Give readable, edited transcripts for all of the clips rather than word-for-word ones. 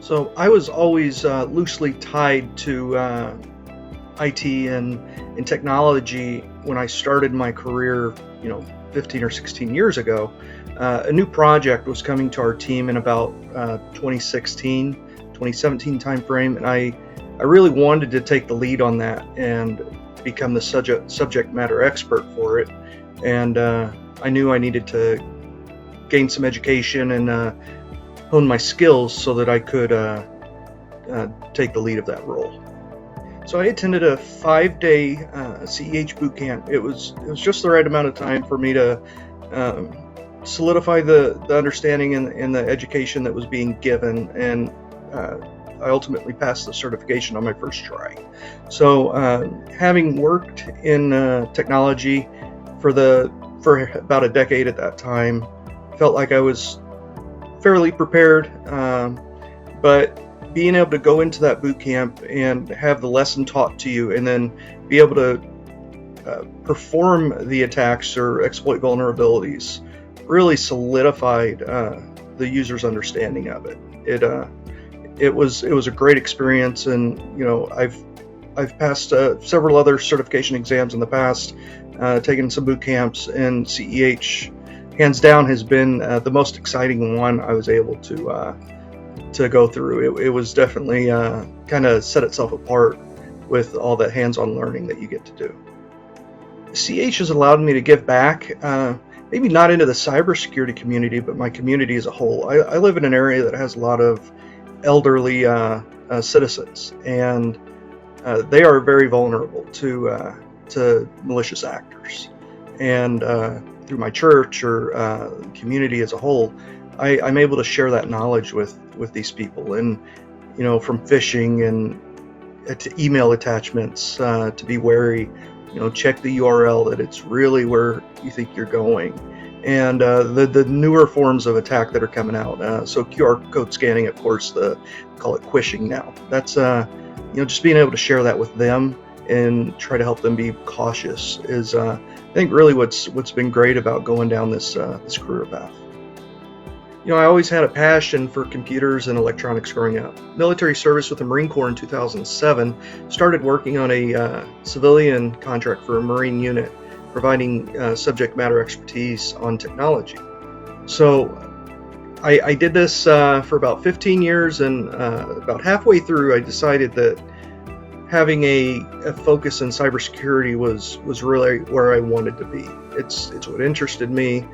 So I was always loosely tied to IT and technology when I started my career, 15 or 16 years ago. A new project was coming to our team in about 2016, 2017 timeframe, and I really wanted to take the lead on that and become the subject matter expert for it. And I knew I needed to gain some education and hone my skills so that I could take the lead of that role. So I attended a 5-day CEH boot camp. It was just the right amount of time for me to solidify the understanding and the education that was being given, and I ultimately passed the certification on my first try. So having worked in technology for about a decade at that time, felt like I was fairly prepared, but being able to go into that boot camp and have the lesson taught to you and then be able to perform the attacks or exploit vulnerabilities really solidified the user's understanding of it. It was a great experience, and I've passed several other certification exams in the past, taken some boot camps, and CEH hands down has been the most exciting one I was able to go through. It was definitely kind of set itself apart with all that hands-on learning that you get to do. CEH has allowed me to give back, maybe not into the cybersecurity community, but my community as a whole. I live in an area that has a lot of elderly citizens, and they are very vulnerable to malicious actors. And through my church or community as a whole, I'm able to share that knowledge with these people, and from phishing and email attachments to be wary. Check the URL that it's really where you think you're going, and the newer forms of attack that are coming out. So QR code scanning, of course, call it quishing now. That's just being able to share that with them and try to help them be cautious is I think really what's been great about going down this career path. I always had a passion for computers and electronics growing up. Military service with the Marine Corps in 2007, started working on a civilian contract for a Marine unit, providing subject matter expertise on technology. So I did this for about 15 years, and about halfway through I decided that having a focus in cybersecurity was really where I wanted to be. It's what interested me.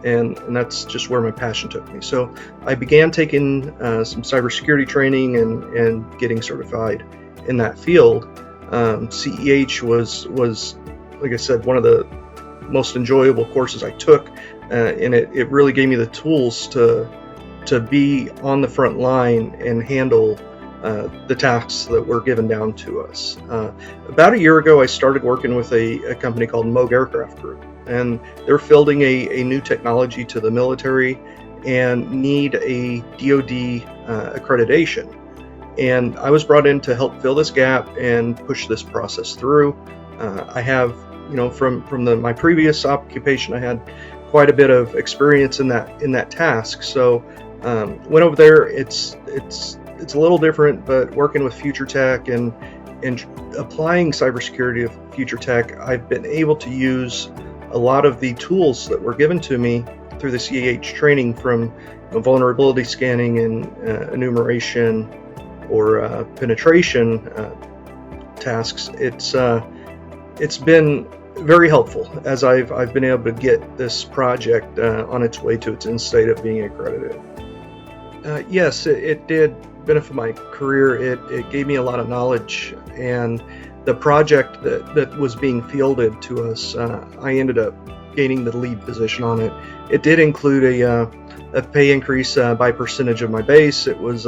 And that's just where my passion took me. So I began taking some cybersecurity training and getting certified in that field. CEH was, like I said, one of the most enjoyable courses I took, and it really gave me the tools to be on the front line and handle the tasks that were given down to us. About a year ago, I started working with a company called Moog Aircraft Group, and they're fielding a new technology to the military and need a DoD accreditation. And I was brought in to help fill this gap and push this process through. I have, from my previous occupation, I had quite a bit of experience in that task. So went over there. It's a little different, but working with future tech and applying cybersecurity to future tech, I've been able to use a lot of the tools that were given to me through the CEH training, from vulnerability scanning and enumeration or penetration tasks. It's been very helpful as I've been able to get this project on its way to its end state of being accredited. Yes, it did benefit my career. It gave me a lot of knowledge, and the project that was being fielded to us, I ended up gaining the lead position on it. It did include a pay increase by percentage of my base. It was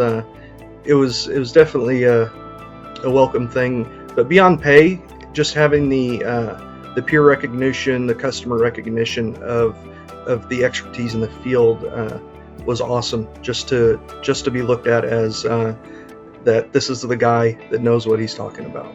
definitely a welcome thing. But beyond pay, just having the peer recognition, the customer recognition of the expertise in the field was awesome. Just to be looked at as that this is the guy that knows what he's talking about.